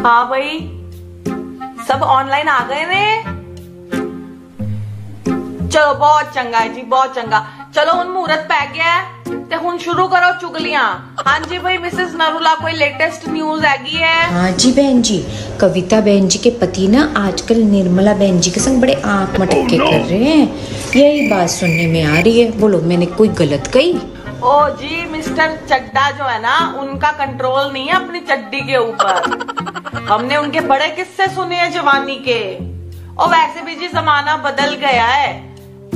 हाँ भाई, सब ऑनलाइन आ गए ने। चलो बहुत चंगा है जी, बहुत चंगा। चलो हुन मुहूर्त पै गया है ते हुन शुरू करो चुगलियां। हाँ जी भाई, मिसेस नरूला कोई लेटेस्ट न्यूज हैगी है? हाँ जी बहन जी, कविता बहन जी के पति ना आजकल निर्मला बहन जी के संग बड़े आंख मटके कर रहे हैं। यही बात सुनने में आ रही है। बोलो मैंने कोई गलत कही? ओ जी, मिस्टर चड्डा जो है ना, उनका कंट्रोल नहीं है अपनी चड्डी के ऊपर। हमने उनके बड़े किस्से सुने हैं जवानी के। और वैसे भी जी जमाना बदल गया है,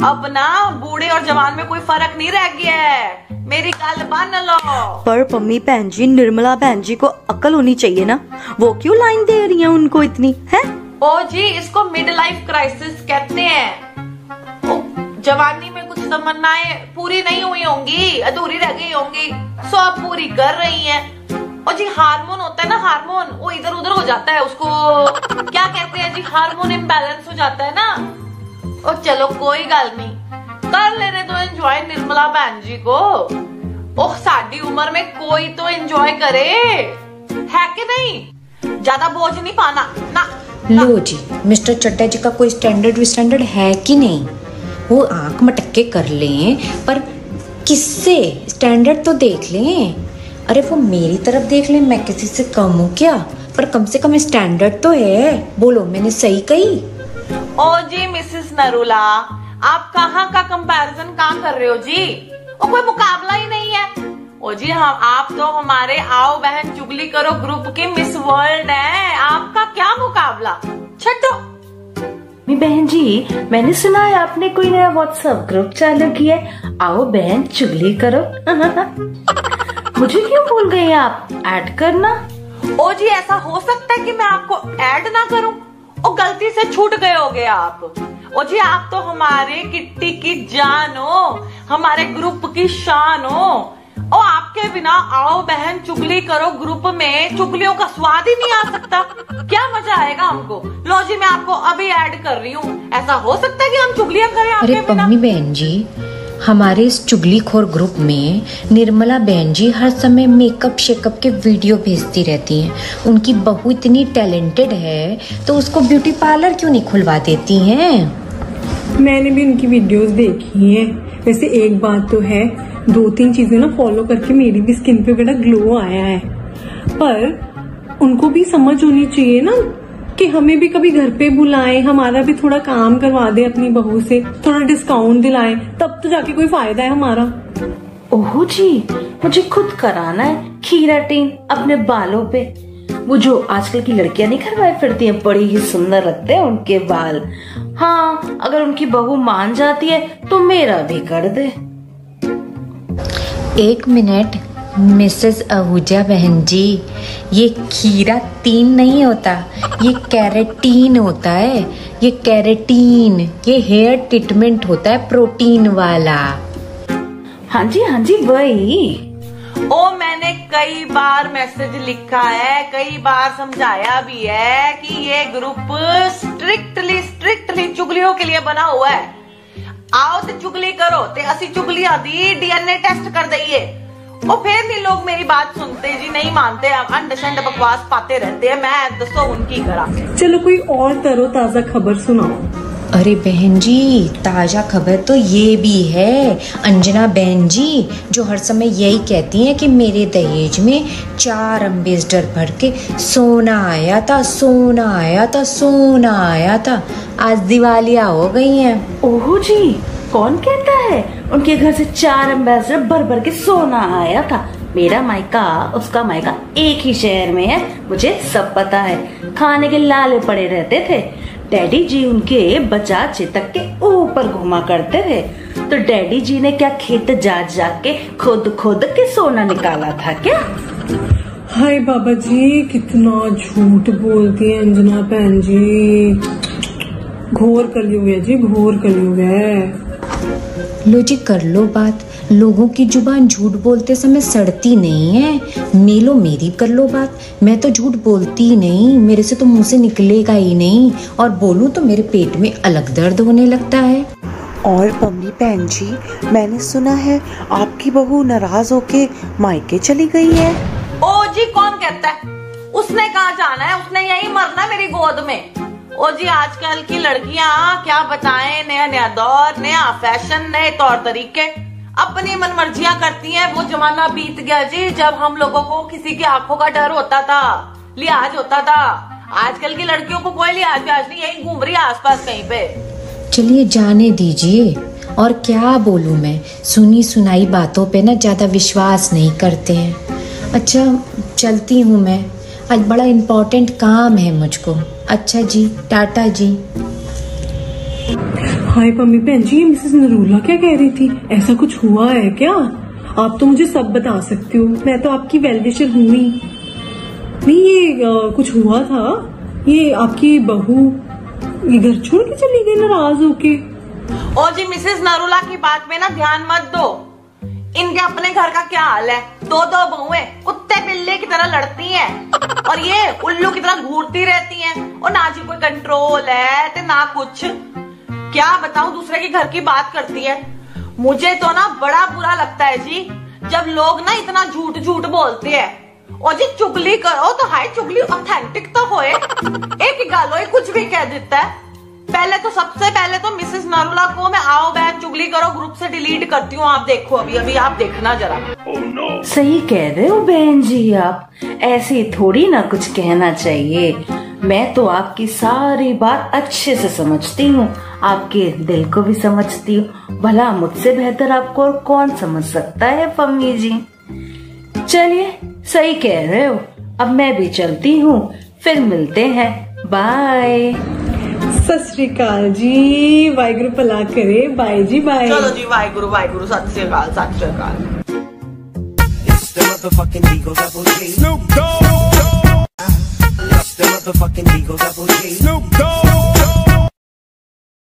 अब ना बूढ़े और जवान में कोई फर्क नहीं रह गया है। मेरी गल मान लो। पर मम्मी बहन जी, निर्मला बहन जी को अकल होनी चाहिए ना, वो क्यों लाइन दे रही हैं उनको इतनी है? ओ जी, इसको मिड लाइफ क्राइसिस कहते हैं। जवानी में कुछ तमन्नाएं पूरी नहीं हुई होंगी, अधूरी रह गई होंगी, सो आप पूरी कर रही हैं। और जी हार्मोन होता है ना, हार्मोन वो इधर उधर हो जाता है, उसको क्या कहते हैं जी, हार्मोन इम्बैलेंस हो जाता है ना। और चलो कोई गल नहीं, कर लेने तो एंजॉय निर्मला बहन जी को। ओह साडी उम्र में कोई तो एंजॉय करे, है कि नहीं? ज्यादा बोझ नहीं पाना ना। लो जी, मिस्टर चड्डा जी का कोई स्टैंडर्ड है कि नहीं? वो आंख मटके कर लें, पर किससे? स्टैंडर्ड तो देख लें। अरे वो मेरी तरफ देख लें, मैं किसी से कम हूँ क्या? पर कम से कम स्टैंडर्ड तो है। बोलो मैंने सही कही? ओ जी मिसेस नरूला, आप कहाँ का कंपैरिजन कहाँ कर रहे हो जी? वो कोई मुकाबला ही नहीं है। ओ जी हम, आप तो हमारे आओ बहन चुगली करो ग्रुप की मिस वर्ल्ड है, आपका क्या मुकाबला? छड्डो। बहन जी, मैंने सुना है आपने कोई नया व्हाट्सएप ग्रुप चालू किया है, आओ बहन चुगली करो। मुझे क्यों भूल गए आप ऐड करना? ओ जी ऐसा हो सकता है कि मैं आपको ऐड ना करूं? ओ गलती से छूट गए होगे आप। ओ जी आप तो हमारे किट्टी की जान हो, हमारे ग्रुप की शान हो। ओ आपके बिना आओ बहन चुगली करो ग्रुप में चुगलियों का स्वाद ही नहीं आ सकता। क्या मजा आएगा हमको। लो जी मैं आपको अभी ऐड कर रही हूँ। ऐसा हो सकता है कि हम चुगलियां करें आपके बिना? अरे पम्मी बहन जी, हमारे इस चुगलीखोर ग्रुप में निर्मला बहन जी हर समय मेकअप शेकअप के वीडियो भेजती रहती हैं। उनकी बहू इतनी टैलेंटेड है तो उसको ब्यूटी पार्लर क्यों नहीं खुलवा देती हैं? मैंने भी उनकी वीडियोस देखी हैं। वैसे एक बात तो है, 2-3 चीजें ना फॉलो करके मेरी भी स्किन पे बड़ा ग्लो आया है। पर उनको भी समझ होनी चाहिए ना कि हमें भी कभी घर पे बुलाएं, हमारा भी थोड़ा काम करवा दे अपनी बहू से, थोड़ा डिस्काउंट दिलाएं, तब तो जाके कोई फायदा है हमारा। ओहो जी, मुझे खुद कराना है कीराटिन अपने बालों पे। वो जो आजकल की लड़कियां नहीं करवाए फिरती हैं, बड़ी ही सुंदर लगते हैं उनके बाल। हाँ, अगर उनकी बहू मान जाती है तो मेरा भी कर दे। एक मिनट मिसेस आहूजा बहन जी, ये कीराटिन नहीं होता, ये कैरेटीन होता है। ये कैरेटीन, ये हेयर ट्रीटमेंट होता है प्रोटीन वाला। हाँ जी वही। ओ मैंने कई बार मैसेज लिखा है, कई बार समझाया भी है कि ये ग्रुप स्ट्रिक्टली चुगलियों के लिए बना हुआ है। आओ तो चुगली करो ते असी चुगलियां दी डीएनए टेस्ट कर दईए। और फिर भी लोग मेरी बात सुनते जी नहीं मानते, अंड शंड बकवास पाते रहते हैं। मैं दसो उनकी करा। चलो कोई और तरोताजा खबर सुनाओ। अरे बहन जी, ताजा खबर तो ये भी है। अंजना बहन जी जो हर समय यही कहती हैं कि मेरे दहेज में 4 एम्बेसडर भर के सोना आया था, सोना आया था, सोना आया था। आज दिवालिया हो गई हैं। ओहो जी, कौन कहता है उनके घर से 4 एम्बेसडर भर भर के सोना आया था? मेरा मायका उसका मायका एक ही शहर में है, मुझे सब पता है। खाने के लाले पड़े रहते थे। डैडी जी उनके बचा चितक के ऊपर घुमा करते थे, तो डैडी जी ने क्या खेत जा के खुद के सोना निकाला था क्या? हाय बाबा जी, कितना झूठ बोलती है अंजना बहन जी। घोर कलयुग है जी, घोर कलयुग है। लो जी कर लो बात। लोगों की जुबान झूठ बोलते समय सड़ती नहीं है। मेलो मेरी कर लो बात। मैं तो झूठ बोलती ही नहीं, मेरे से तो मुंह से निकलेगा ही नहीं, और बोलूं तो मेरे पेट में अलग दर्द होने लगता है। और मम्मी बहन जी, मैंने सुना है आपकी बहू नाराज होके मायके चली गई है। ओ जी कौन कहता है? उसने कहाँ जाना है, उसने यही मरना मेरी गोद में। ओ जी आजकल की लड़कियां क्या बताएं, नया नया दौर, नया फैशन, नए तौर तरीके, अपनी मनमर्जियां करती हैं। वो जमाना बीत गया जी जब हम लोगों को किसी की आंखों का डर होता था, लिहाज होता था। आजकल की लड़कियों को कोई लिहाज नहीं, यही घूम रही है आसपास कहीं पे। चलिए जाने दीजिए, और क्या बोलूं मैं, सुनी सुनाई बातों पे ना ज्यादा विश्वास नहीं करते हैं। अच्छा चलती हूँ मैं, आज बड़ा इम्पोर्टेंट काम है मुझको। अच्छा जी, टाटा जी। हाय पम्मी बहन जी, ये मिसेस नरूला क्या कह रही थी? ऐसा कुछ हुआ है क्या? आप तो मुझे सब बता सकती हो, मैं तो आपकी वेल विशर हूँ ही। नहीं ये कुछ हुआ था, ये आपकी बहू ये घर छोड़ के चली गई नाराज होके। ओ जी मिसेस नरूला की बात में ना ध्यान मत दो। इनके अपने घर का क्या हाल है, दो दो बहुएं कुत्ते बिल्ली की तरह लड़ती हैं और ये उल्लू की तरह घूरती रहती हैं, और ना जी कोई कंट्रोल है तो ना कुछ। क्या बताऊं, दूसरे के घर की बात करती है। मुझे तो ना बड़ा बुरा लगता है जी जब लोग ना इतना झूठ झूठ बोलते हैं। और जी चुगली करो तो हाय चुगली ऑथेंटिक तो होए, एक ही गालो ही कुछ भी कह देता है। पहले तो सबसे पहले तो मिसेस नरूला को मैं आओ बैठ चुगली करो ग्रुप से डिलीट करती हूँ। आप देखो अभी अभी आप देखना जरा। सही कह रहे हो बहन जी, आप ऐसे थोड़ी ना कुछ कहना चाहिए। मैं तो आपकी सारी बात अच्छे से समझती हूँ, आपके दिल को भी समझती हूँ। भला मुझसे बेहतर आपको और कौन समझ सकता है पम्मी जी। चलिए सही कह रहे हो, अब मैं भी चलती हूँ, फिर मिलते हैं, बाय। सत श्री अकाल जी, वाहिगुरु भला करे, बाय जी बाय। चलो जी वाहिगुरु वाहिगुरु, सत श्री अकाल सत श्री अकाल। Snoop Dogg.